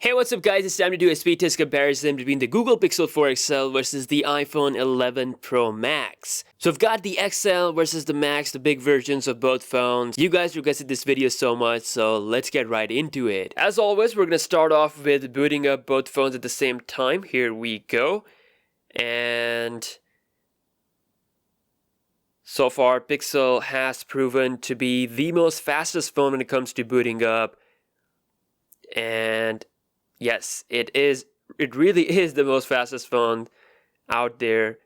Hey, what's up guys, it's time to do a speed test comparison between the Google Pixel 4 XL versus the iPhone 11 Pro Max. So I've got the XL versus the Max, the big versions of both phones. You guys requested this video so much, so let's get right into it. As always, we're going to start off with booting up both phones at the same time. Here we go. And so far, Pixel has proven to be the most fastest phone when it comes to booting up. And yes, it really is the most fastest phone out there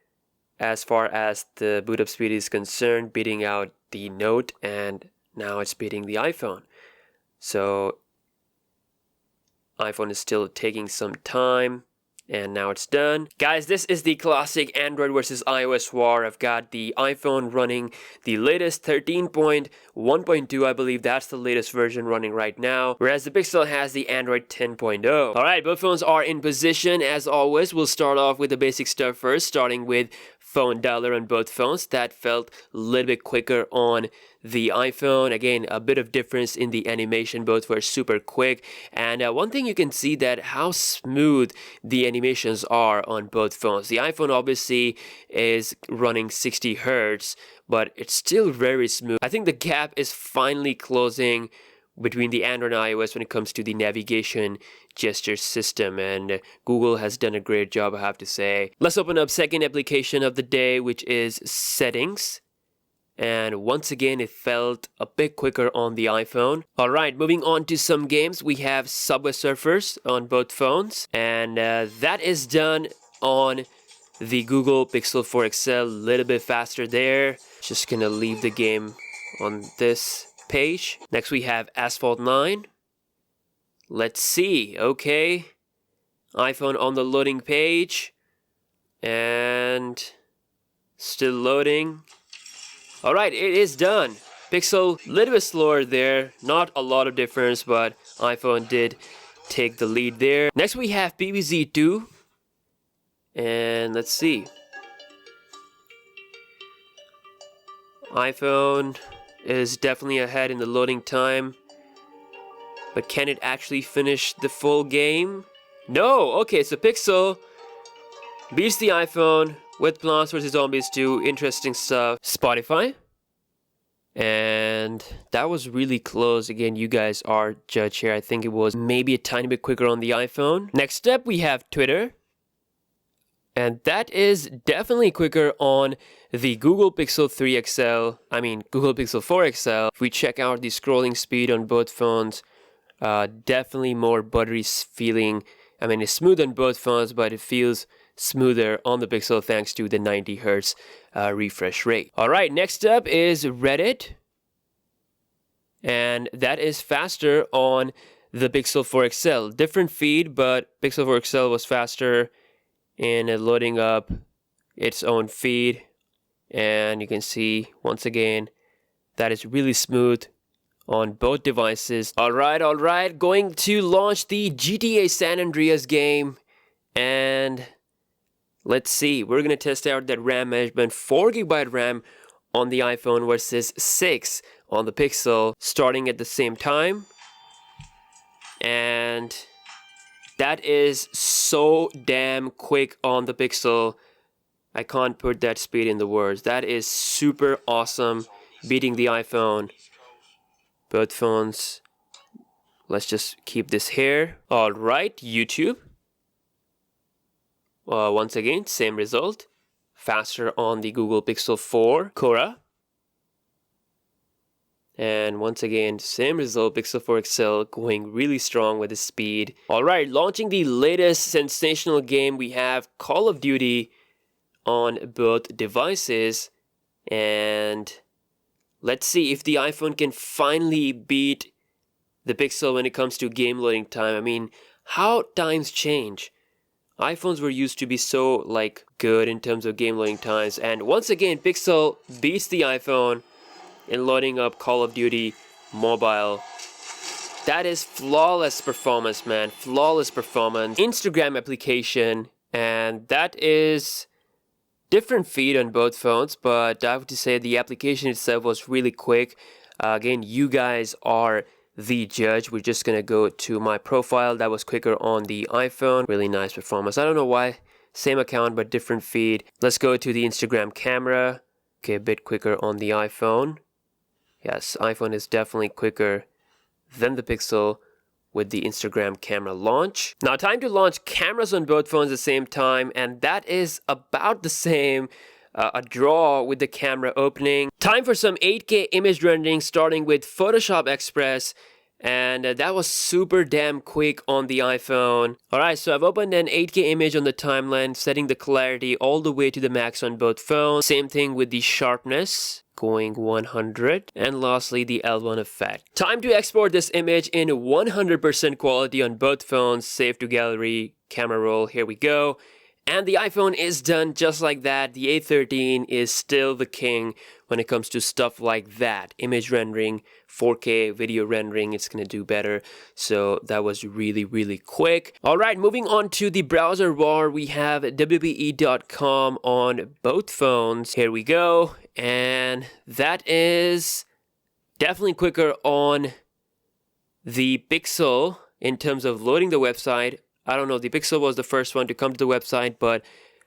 as far as the boot up speed is concerned, beating out the Note, and now it's beating the iPhone. So iPhone is still taking some time, and now it's done. Guys, this is the classic Android versus iOS war. I've got the iPhone running the latest 13.1.2, I believe that's the latest version running right now, whereas the Pixel has the Android 10.0. Alright, both phones are in position. As always, we'll start off with the basic stuff first, starting with phone dialer on both phones. That felt a little bit quicker on the iPhone. Again, a bit of difference in the animation. Both were super quick, and one thing you can see that how smooth the animations are on both phones. The iPhone obviously is running 60 Hz, but it's still very smooth. I think the gap is finally closing between the Android and iOS when it comes to the navigation gesture system, and Google has done a great job, I have to say. Let's open up second application of the day, which is settings. And once again, it felt a bit quicker on the iPhone. Alright, moving on to some games. We have Subway Surfers on both phones, and that is done on the Google Pixel 4 XL, a little bit faster there. Just gonna leave the game on this page. Next we have Asphalt Mine. Let's see. Okay, iPhone on the loading page, and still loading. Alright, it is done. Pixel a little bit slower there, not a lot of difference, but iPhone did take the lead there. Next we have PBZ2, and let's see. iPhone is definitely ahead in the loading time, but can it actually finish the full game? No! Okay, so Pixel beats the iPhone with Plants vs. Zombies 2, interesting stuff. Spotify. And that was really close. Again, you guys are judge here. I think it was maybe a tiny bit quicker on the iPhone. Next up, we have Twitter. And that is definitely quicker on the Google Pixel 3 XL. I mean, Google Pixel 4 XL. If we check out the scrolling speed on both phones, definitely more buttery feeling. I mean, it's smooth on both phones, but it feels smoother on the Pixel thanks to the 90 Hz refresh rate. Alright, next up is Reddit, and that is faster on the Pixel 4 XL. Different feed, but Pixel 4 XL was faster in loading up its own feed, and you can see once again that is really smooth on both devices. Alright, going to launch the GTA San Andreas game, and let's see, we're going to test out that RAM management. 4GB RAM on the iPhone versus 6 on the Pixel, starting at the same time. And that is so damn quick on the Pixel. I can't put that speed in the words. That is super awesome, beating the iPhone. Both phones. Let's just keep this here. Alright, YouTube. Once again, same result. Faster on the Google Pixel 4. Quora. And once again, same result. Pixel 4 XL going really strong with the speed. Alright, launching the latest sensational game. We have Call of Duty on both devices. And let's see if the iPhone can finally beat the Pixel when it comes to game loading time. I mean, how times change. iPhones were used to be so good in terms of game loading times, and once again Pixel beats the iPhone in loading up Call of Duty Mobile. That is flawless performance, man. Flawless performance. Instagram application, and that is different feed on both phones, but I have to say the application itself was really quick. Again, you guys are the judge. We're just gonna go to my profile. That was quicker on the iPhone. Really nice performance. I don't know why. Same account but different feed. Let's go to the Instagram camera. Okay, a bit quicker on the iPhone. Yes, iPhone is definitely quicker than the Pixel with the Instagram camera launch. Now time to launch cameras on both phones at the same time, and that is about the same. A draw with the camera opening. Time for some 8K image rendering starting with Photoshop Express, and that was super damn quick on the iPhone. Alright, so I've opened an 8K image on the timeline, setting the clarity all the way to the max on both phones. Same thing with the sharpness, going 100, and lastly the L1 effect. Time to export this image in 100% quality on both phones. Save to gallery, camera roll, here we go. And the iPhone is done just like that. The A13 is still the king when it comes to stuff like that. Image rendering, 4K video rendering, it's gonna do better. So that was really, really quick. All right, moving on to the browser war, we have wwe.com on both phones. Here we go. And that is definitely quicker on the Pixel in terms of loading the website. I don't know, the Pixel was the first one to come to the website, but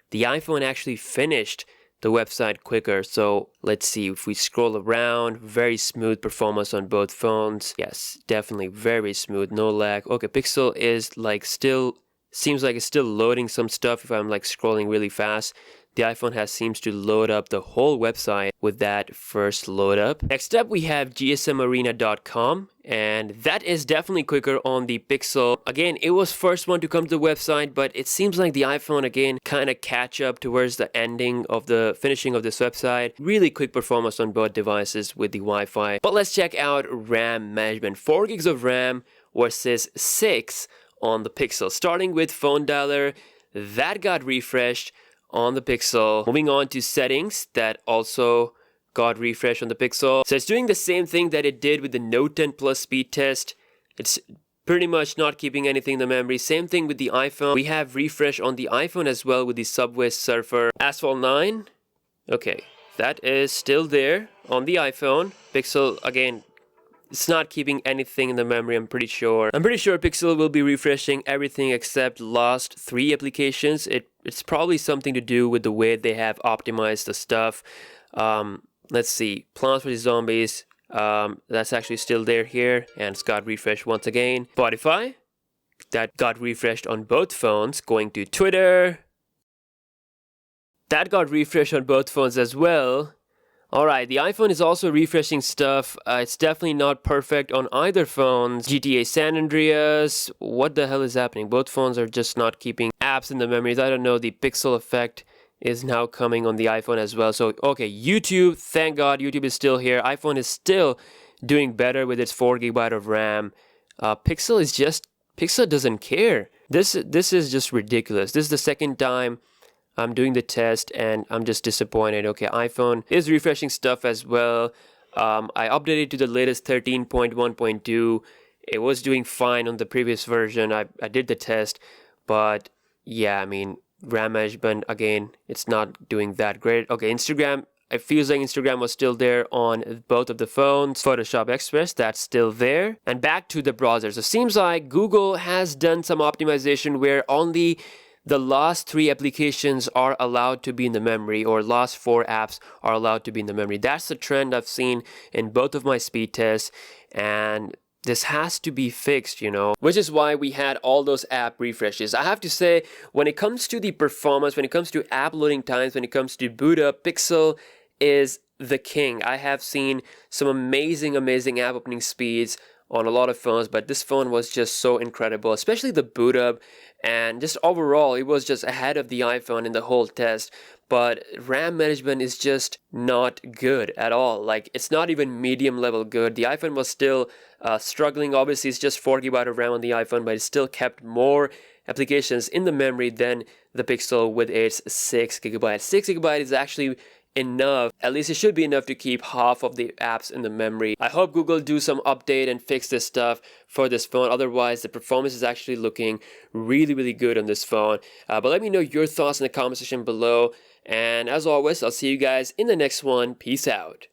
the iPhone actually finished the website quicker. So let's see, if we scroll around, very smooth performance on both phones. Yes, definitely very smooth, no lag. Okay, Pixel is like still, seems like it's still loading some stuff if I'm like scrolling really fast. The iPhone seems to load up the whole website with that first load up. Next up, we have gsmarena.com, and that is definitely quicker on the Pixel. Again, it was first one to come to the website, but it seems like the iPhone again kind of catch up towards the ending of the finishing of this website. Really quick performance on both devices with the Wi-Fi. But let's check out RAM management. 4 gigs of RAM versus 6 on the Pixel. Starting with phone dialer, that got refreshed on the Pixel. Moving on to settings, that also got refreshed on the Pixel. So it's doing the same thing that it did with the Note 10 Plus speed test. It's pretty much not keeping anything in the memory. Same thing with the iPhone. We have refresh on the iPhone as well with the Subway Surfer. Asphalt Mine, okay, that is still there on the iPhone. Pixel, again, it's not keeping anything in the memory, I'm pretty sure. I'm pretty sure Pixel will be refreshing everything except last 3 applications. It's probably something to do with the way they have optimized the stuff. Let's see, Plants vs. Zombies, that's actually still there here, and it's got refreshed once again. Spotify, that got refreshed on both phones. Going to Twitter, that got refreshed on both phones as well. Alright, the iPhone is also refreshing stuff. It's definitely not perfect on either phones. GTA San Andreas, what the hell is happening? Both phones are just not keeping apps in the memories. I don't know, the Pixel effect is now coming on the iPhone as well. So, okay, YouTube, thank God YouTube is still here. iPhone is still doing better with its 4 GB of RAM. Pixel doesn't care. This is just ridiculous. This is the second time I'm doing the test and I'm just disappointed. Okay, iPhone is refreshing stuff as well. I updated to the latest 13.1.2. It was doing fine on the previous version. I did the test, but yeah, I mean, RAM management, again, it's not doing that great. Okay, Instagram, it feels like Instagram was still there on both of the phones. Photoshop Express, that's still there. And back to the browser. So it seems like Google has done some optimization where only the last 3 applications are allowed to be in the memory, or last 4 apps are allowed to be in the memory. That's the trend I've seen in both of my speed tests, and this has to be fixed, you know, which is why we had all those app refreshes. I have to say, when it comes to the performance, when it comes to app loading times, when it comes to Bootup, Pixel is the king. I have seen some amazing app opening speeds on a lot of phones, but this phone was just so incredible, especially the Bootup, and just overall it was just ahead of the iPhone in the whole test. But RAM management is just not good at all. Like, it's not even medium level good. The iPhone was still struggling. Obviously it's just 4 GB of RAM on the iPhone, but it still kept more applications in the memory than the Pixel with its 6 GB. 6 GB is actually enough. At least it should be enough to keep half of the apps in the memory. I hope Google do some update and fix this stuff for this phone. Otherwise, the performance is actually looking really good on this phone. But let me know your thoughts in the comment section below. And as always, I'll see you guys in the next one. Peace out.